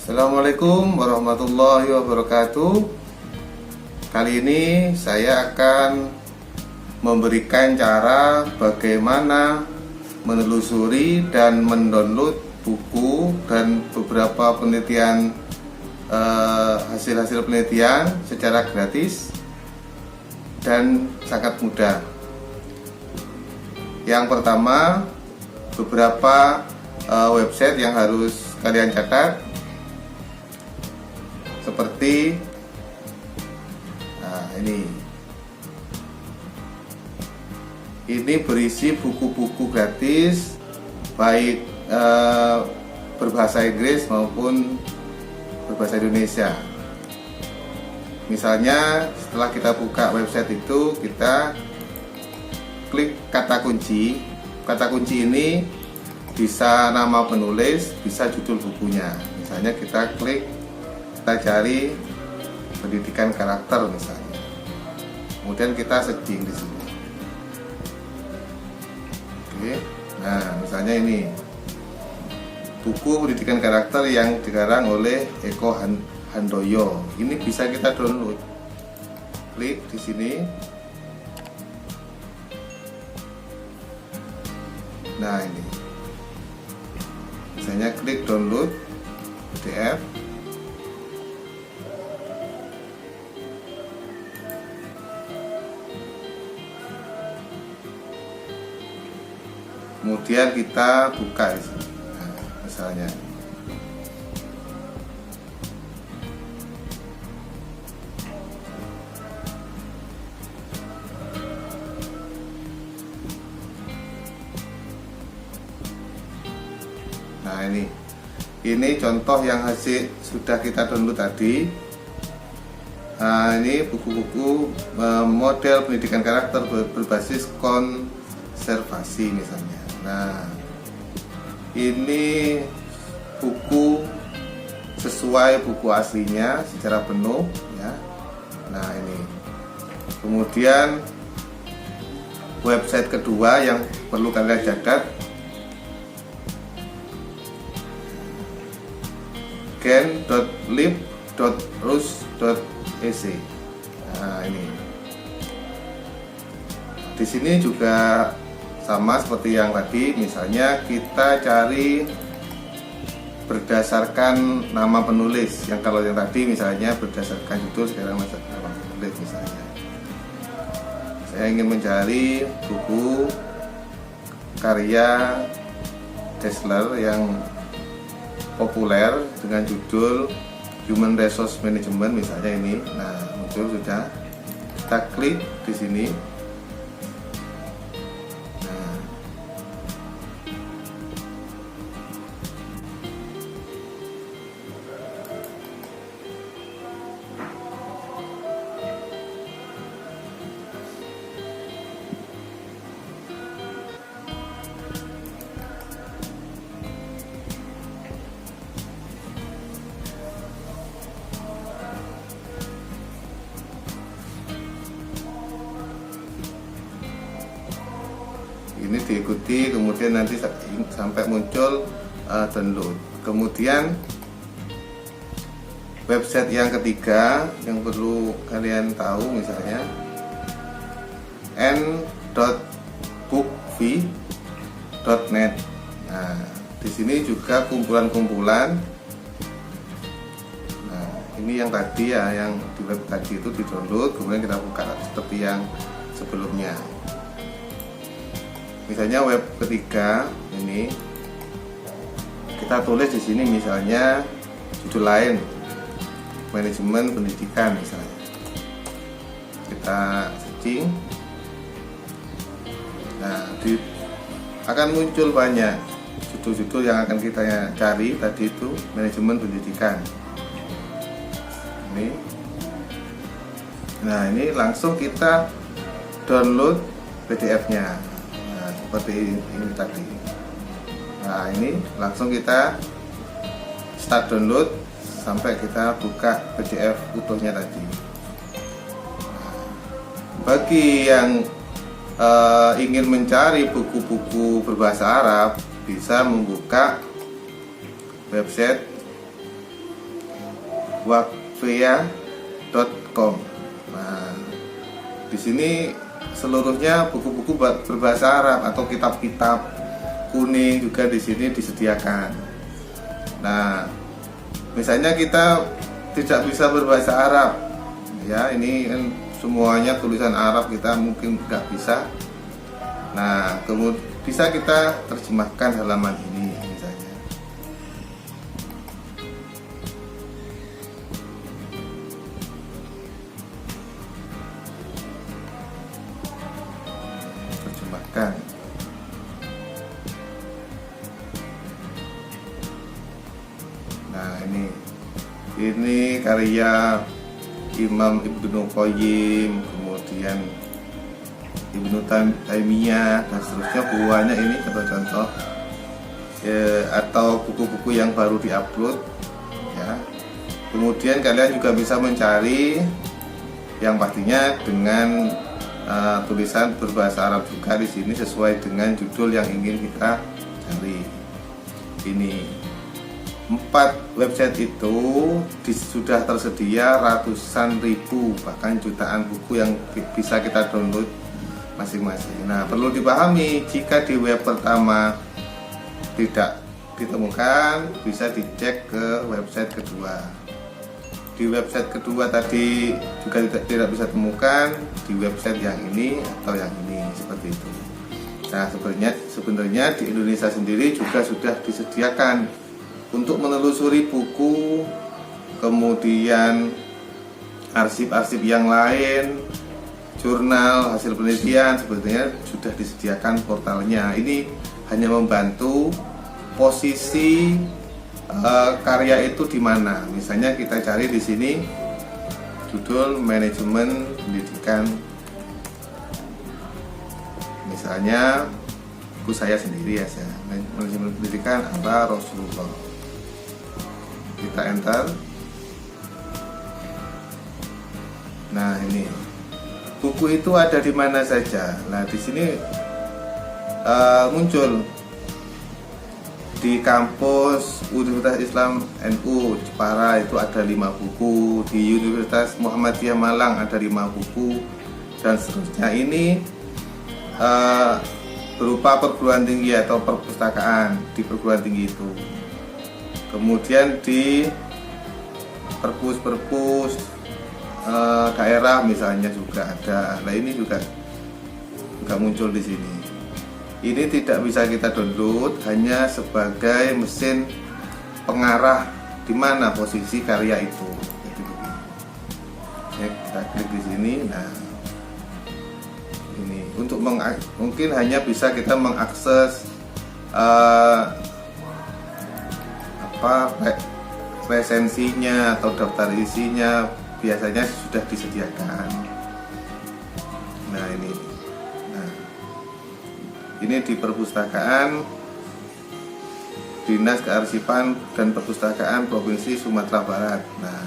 Assalamualaikum warahmatullahi wabarakatuh. Kali ini saya akan memberikan cara bagaimana menelusuri dan mendownload buku dan beberapa penelitian, hasil-hasil penelitian secara gratis dan sangat mudah. Yang pertama, beberapa website yang harus kalian catat seperti ini berisi buku-buku gratis baik berbahasa Inggris maupun berbahasa Indonesia. Misalnya setelah kita buka website itu, kita klik kata kunci. Kata kunci ini bisa nama penulis, bisa judul bukunya. Misalnya kita klik, kita cari pendidikan karakter misalnya. Kemudian kita searching di sini. Oke. Nah, misalnya ini buku pendidikan karakter yang dikarang oleh Eko Handoyo. Ini bisa kita download. Klik di sini. Nah, ini. Misalnya klik download PDF. Kemudian kita buka di sini. Nah, misalnya nah, ini contoh yang hasil sudah kita download tadi. Nah, ini buku-buku model pendidikan karakter berbasis konservasi misalnya. Nah, ini buku sesuai buku aslinya secara penuh ya. Nah, ini. Kemudian website kedua yang perlu kalian catat, gen.lib.rus.ec. Nah, ini. Di sini juga sama seperti yang tadi, misalnya kita cari berdasarkan nama penulis. Yang kalau yang tadi misalnya berdasarkan judul, sekarang nama penulis misalnya. Saya ingin mencari buku karya Dassler yang populer dengan judul Human Resource Management misalnya ini. Nah, muncul sudah. Kita klik di sini. Ini diikuti, kemudian nanti sampai muncul download. Kemudian website yang ketiga yang perlu kalian tahu misalnya n.bookv.net. Nah, di sini juga kumpulan-kumpulan. Nah, ini yang tadi ya, yang di web tadi itu di-download, kemudian kita buka seperti yang sebelumnya. Misalnya web ketiga ini kita tulis di sini misalnya judul lain, manajemen pendidikan misalnya. Kita searching. Nah, akan muncul banyak judul-judul yang akan kita cari tadi itu, manajemen pendidikan. Ini. Nah, ini langsung kita download PDF-nya. Seperti ini tadi. Nah, ini langsung kita start download sampai kita buka PDF utuhnya tadi. Bagi yang ingin mencari buku-buku berbahasa Arab, bisa membuka website wakfia.com. Nah, di sini seluruhnya buku-buku berbahasa Arab atau kitab-kitab kuning juga di sini disediakan. Nah, misalnya kita tidak bisa berbahasa Arab, ya ini kan semuanya tulisan Arab, kita mungkin nggak bisa. Nah, kemudian bisa kita terjemahkan halaman ini misalnya. Terjemahkan. Nah, ini karya Imam Ibnu Qayyim, kemudian Ibnu Taimiyah dan seterusnya. Buahnya ini contoh-contoh atau buku-buku yang baru diupload, ya. Kemudian kalian juga bisa mencari yang pastinya dengan tulisan berbahasa Arab juga di sini sesuai dengan judul yang ingin kita cari. Ini 4 website itu sudah tersedia ratusan ribu bahkan jutaan buku yang bisa kita download masing-masing. Nah, perlu dipahami, jika di web pertama tidak ditemukan, bisa dicek ke website kedua. Di website kedua tadi juga tidak bisa temukan, di website yang ini atau yang ini, seperti itu. Nah, sebenarnya di Indonesia sendiri juga sudah disediakan untuk menelusuri buku, kemudian arsip-arsip yang lain, jurnal, hasil penelitian, sebetulnya sudah disediakan portalnya. Ini hanya membantu posisi karya itu di mana. Misalnya kita cari di sini judul manajemen pendidikan. Misalnya buku saya sendiri ya, manajemen pendidikan ala Rasulullah. Kita enter. Nah, ini buku itu ada di mana saja. Nah, di sini muncul di kampus Universitas Islam NU Jepara itu ada 5 buku, di Universitas Muhammadiyah Malang ada 5 buku, dan seterusnya. Ini berupa perguruan tinggi atau perpustakaan di perguruan tinggi itu. Kemudian di perpus daerah misalnya juga ada. Nah, ini juga muncul di sini. Ini tidak bisa kita download, hanya sebagai mesin pengarah di mana posisi karya itu. Jadi begini. Ya, kita klik di sini. Nah, ini untuk mungkin hanya bisa kita mengakses resensinya atau daftar isinya, biasanya sudah disediakan. Nah, ini di perpustakaan Dinas Kearsipan dan Perpustakaan Provinsi Sumatera Barat. Nah,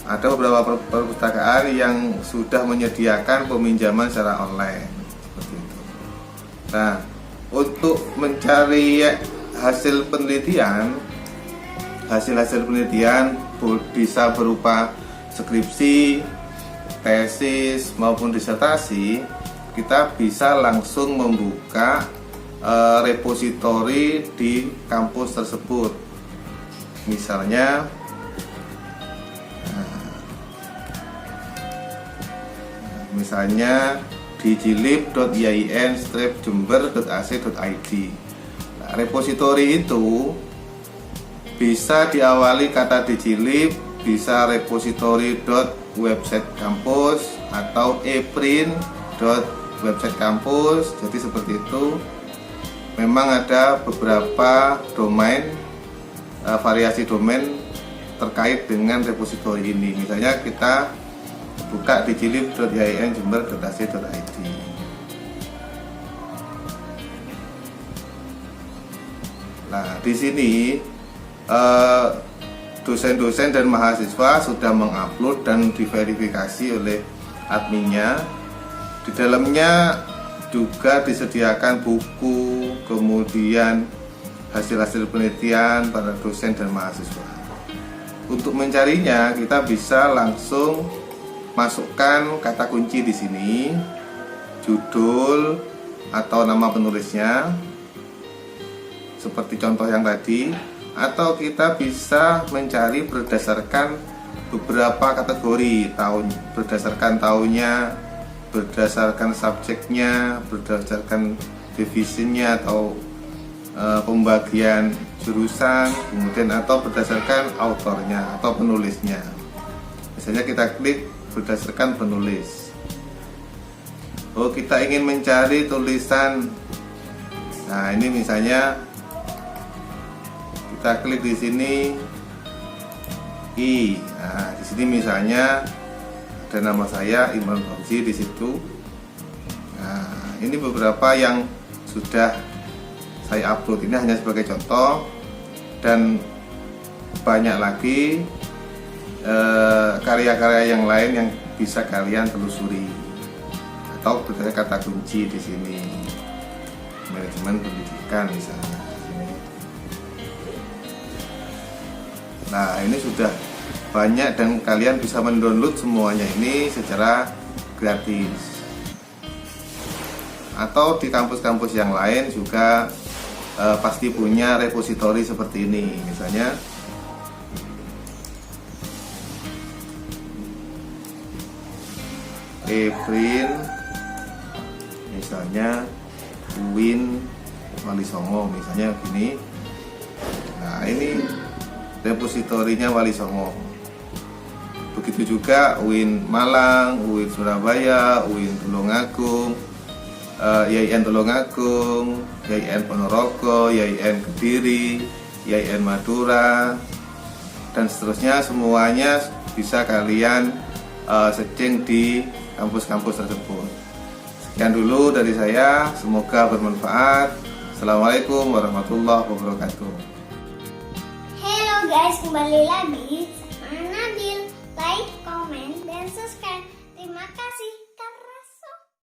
ada beberapa perpustakaan yang sudah menyediakan peminjaman secara online seperti itu. Nah, untuk mencari hasil penelitian bisa berupa skripsi, tesis maupun disertasi. Kita bisa langsung membuka repositori di kampus tersebut. Misalnya di jilib.iain-jember.ac.id. Nah, repositori itu bisa diawali kata dijilib, bisa repositori.website kampus atau eprint.website kampus. Jadi seperti itu. Memang ada beberapa domain, variasi domain terkait dengan repositori ini. Misalnya kita buka di jilib.iain-jember.ac.id. Nah, di sini dosen-dosen dan mahasiswa sudah mengupload dan diverifikasi oleh adminnya. Di dalamnya juga disediakan buku, kemudian hasil-hasil penelitian para dosen dan mahasiswa. Untuk mencarinya kita bisa langsung masukkan kata kunci di sini, judul atau nama penulisnya seperti contoh yang tadi, atau kita bisa mencari berdasarkan beberapa kategori tahun, berdasarkan tahunnya, berdasarkan subjeknya, berdasarkan divisinya atau pembagian jurusan, kemudian atau berdasarkan autornya atau penulisnya. Misalnya kita klik berdasarkan penulis. Oh, kita ingin mencari tulisan. Nah, ini misalnya kita klik di sini I. Nah, di sini misalnya ada nama saya Imran Fauzi di situ. Nah, ini beberapa yang sudah saya upload, ini hanya sebagai contoh, dan banyak lagi karya-karya yang lain yang bisa kalian telusuri atau berdasarkan kata kunci di sini, manajemen pendidikan misalnya. Nah, ini sudah banyak dan kalian bisa mendownload semuanya ini secara gratis. Atau di kampus-kampus yang lain juga pasti punya repositori seperti ini, misalnya e-print, misalnya UIN Wali Songo, misalnya gini. Nah, ini repositorinya Wali Songo. Begitu juga UIN Malang, UIN Surabaya, UIN Tulungagung, YIN Tulungagung, YIN Ponorogo, YIN Kediri, YIN Madura, dan seterusnya. Semuanya bisa kalian searching di kampus-kampus tersebut. Sekian dulu dari saya, semoga bermanfaat. Assalamualaikum warahmatullahi wabarakatuh. Hello guys, kembali lagi sama Nabil. Like, comment, dan subscribe. Terima kasih.